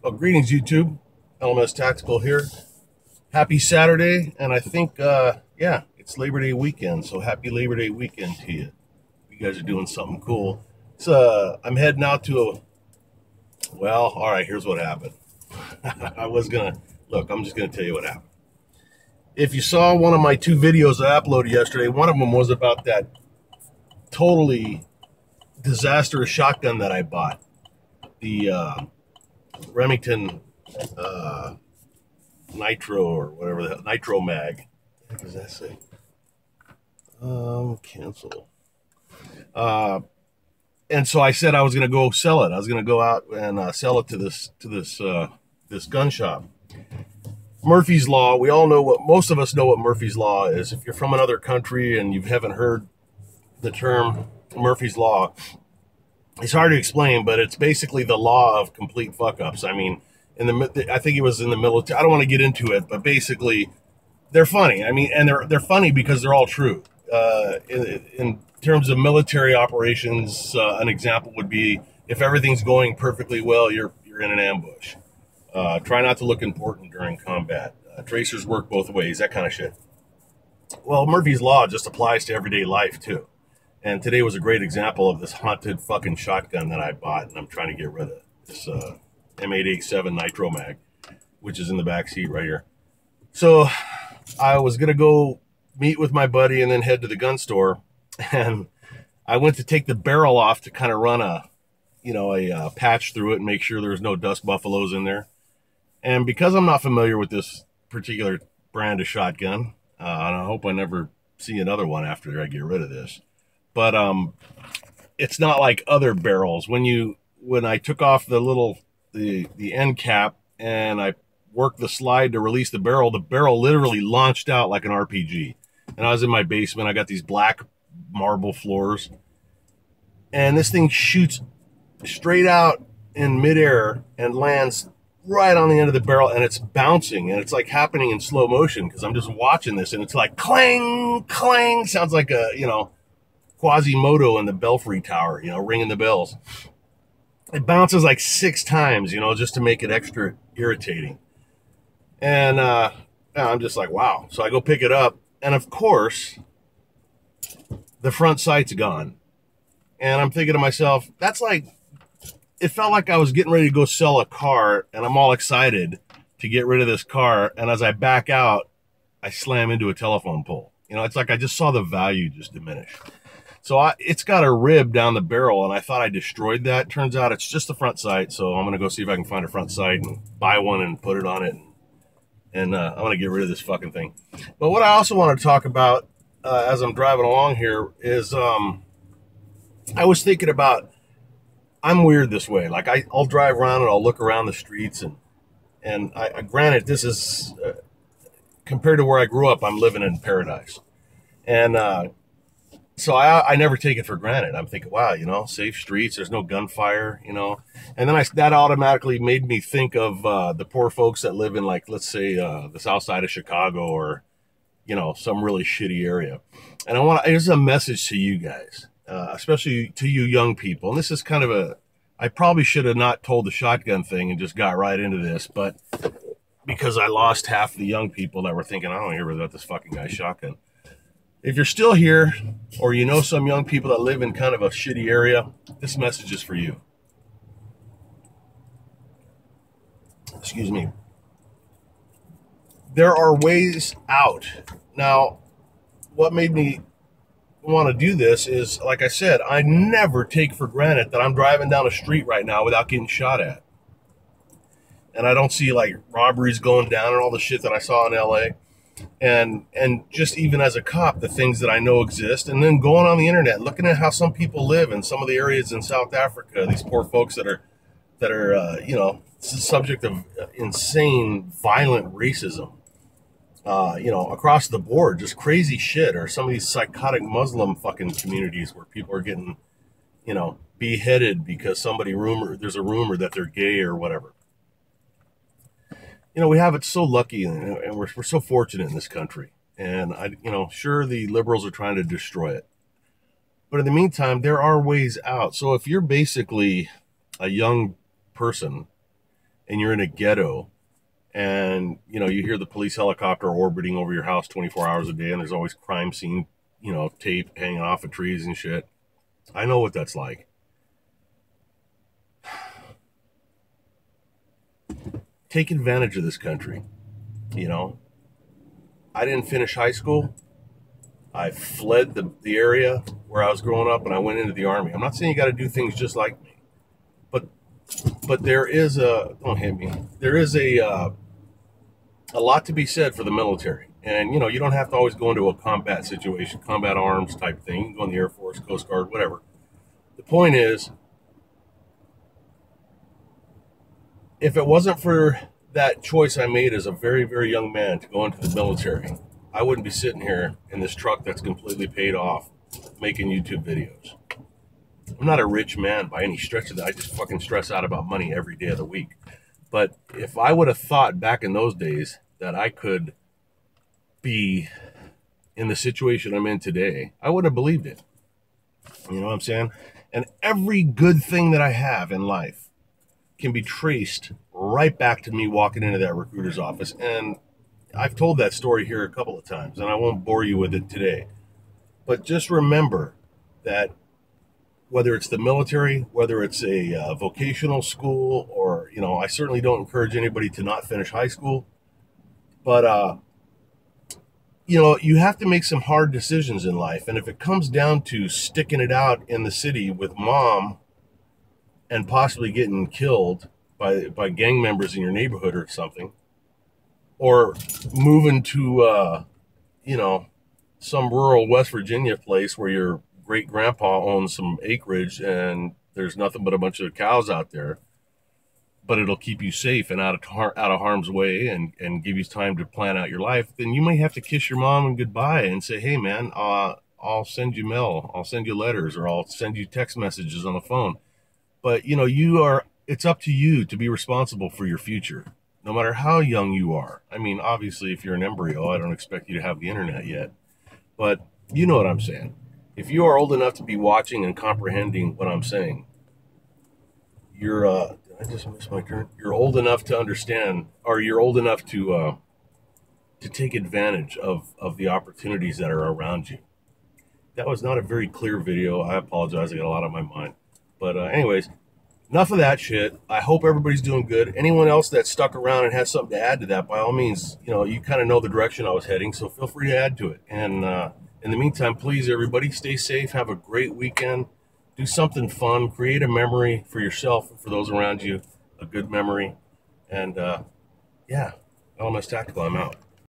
Well, greetings, YouTube. LMS Tactical here. Happy Saturday, and I think, yeah, it's Labor Day weekend, so happy Labor Day weekend to you. You guys are doing something cool. I'm heading out to well, all right, here's what happened. I'm just gonna tell you what happened. If you saw one of my two videos I uploaded yesterday, one of them was about that totally disastrous shotgun that I bought. The Remington Nitro or whatever the Nitro Mag. What does that say? Cancel. And so I said I was going to go sell it. I was going to go out and sell it to this gun shop. Murphy's Law. We all know most of us know what Murphy's Law is. If you're from another country and you haven't heard the term Murphy's Law, it's hard to explain, but it's basically the law of complete fuck ups. I mean, I think it was in the military. I don't want to get into it, but basically, they're funny. I mean, and they're funny because they're all true. In terms of military operations, an example would be if everything's going perfectly well, you're in an ambush. Try not to look important during combat. Tracers work both ways, that kind of shit. Well, Murphy's Law just applies to everyday life too. And today was a great example of this haunted fucking shotgun that I bought, and I'm trying to get rid of. This M887 Nitro Mag, which is in the back seat right here. So I was gonna go meet with my buddy and then head to the gun store, and I went to take the barrel off to kind of run a patch through it and make sure there's no dust buffaloes in there. And because I'm not familiar with this particular brand of shotgun, and I hope I never see another one after I get rid of this, but it's not like other barrels. When I took off the end cap and I worked the slide to release the barrel literally launched out like an RPG. And I was in my basement. I got these black marble floors, and this thing shoots straight out in midair and lands right on the end of the barrel, and it's bouncing, and it's like happening in slow motion because I'm just watching this, and it's like clang, clang, sounds like a, Quasimodo in the Belfry Tower, ringing the bells. It bounces like 6 times, just to make it extra irritating. And I'm just like, wow. So I go pick it up, and of course, the front sight's gone. And I'm thinking to myself, it felt like I was getting ready to go sell a car, and I'm all excited to get rid of this car. And as I back out, I slam into a telephone pole. It's like I just saw the value just diminish. So it's got a rib down the barrel, and I thought I destroyed that. Turns out it's just the front sight, so I'm going to go see if I can find a front sight and buy one and put it on it. And I want to get rid of this fucking thing. But what I also want to talk about as I'm driving along here is I was thinking about, I'm weird this way. Like I'll drive around and I'll look around the streets, and I granted, this is compared to where I grew up, I'm living in paradise. And so I never take it for granted. I'm thinking, wow, safe streets, there's no gunfire, and then that automatically made me think of the poor folks that live in, like, let's say the south side of Chicago, or some really shitty area. And here's a message to you guys, especially to you young people. And this is kind of I probably should have not told the shotgun thing and just got right into this, but because I lost half the young people that were thinking, I don't hear about this fucking guy's shotgun. If you're still here, or some young people that live in kind of a shitty area, this message is for you. Excuse me. There are ways out. Now, what made me want to do this is, like I said, I never take for granted that I'm driving down a street right now without getting shot at. And I don't see like robberies going down and all the shit that I saw in LA. And just even as a cop, the things that I know exist, and then going on the internet, looking at how some people live in some of the areas in South Africa, these poor folks that are subject of insane, violent racism, across the board, just crazy shit, or some of these psychotic Muslim fucking communities where people are getting, beheaded because there's a rumor that they're gay or whatever. We have it so lucky, and we're so fortunate in this country. And sure, the liberals are trying to destroy it, but in the meantime, there are ways out. So if you're basically a young person and you're in a ghetto, and you know, you hear the police helicopter orbiting over your house 24 hours a day, and there's always crime scene, you know, tape hanging off of trees and shit. I know what that's like. Take advantage of this country. You know, I didn't finish high school. I fled the area where I was growing up, and I went into the Army. I'm not saying you got to do things just like me, but there is a, don't hit me, there is a lot to be said for the military. And you know, you don't have to always go into a combat situation, combat arms type thing. You can go in the Air Force, Coast Guard, whatever. The point is, if it wasn't for that choice I made as a very, very young man to go into the military, I wouldn't be sitting here in this truck that's completely paid off making YouTube videos. I'm not a rich man by any stretch of that. I just fucking stress out about money every day of the week. But if I would have thought back in those days that I could be in the situation I'm in today, I would have believed it. You know what I'm saying? And every good thing that I have in life can be traced right back to me walking into that recruiter's office. And I've told that story here a couple of times, and I won't bore you with it today. But just remember that whether it's the military, whether it's a vocational school, or, you know, I certainly don't encourage anybody to not finish high school. But, you know, you have to make some hard decisions in life. And if it comes down to sticking it out in the city with mom and possibly getting killed by gang members in your neighborhood or something, or moving to, you know, some rural West Virginia place where your great grandpa owns some acreage and there's nothing but a bunch of cows out there, but it'll keep you safe and out of harm's way and give you time to plan out your life, then you may have to kiss your mom and goodbye and say, hey man, I'll send you mail, I'll send you letters, or I'll send you text messages on the phone. But you know, it's up to you to be responsible for your future, no matter how young you are. I mean, obviously, if you're an embryo, I don't expect you to have the internet yet, but you know what I'm saying. If you are old enough to be watching and comprehending what I'm saying, you're, did I just miss my turn? You're old enough to understand, or you're old enough to take advantage of the opportunities that are around you. That was not a very clear video. I apologize. I got a lot on my mind. But anyways, enough of that shit. I hope everybody's doing good. Anyone else that stuck around and has something to add to that, by all means, you know, you kind of know the direction I was heading, so feel free to add to it. And in the meantime, please, everybody, stay safe. Have a great weekend. Do something fun. Create a memory for yourself and for those around you, a good memory. And yeah, LMS Tactical, I'm out.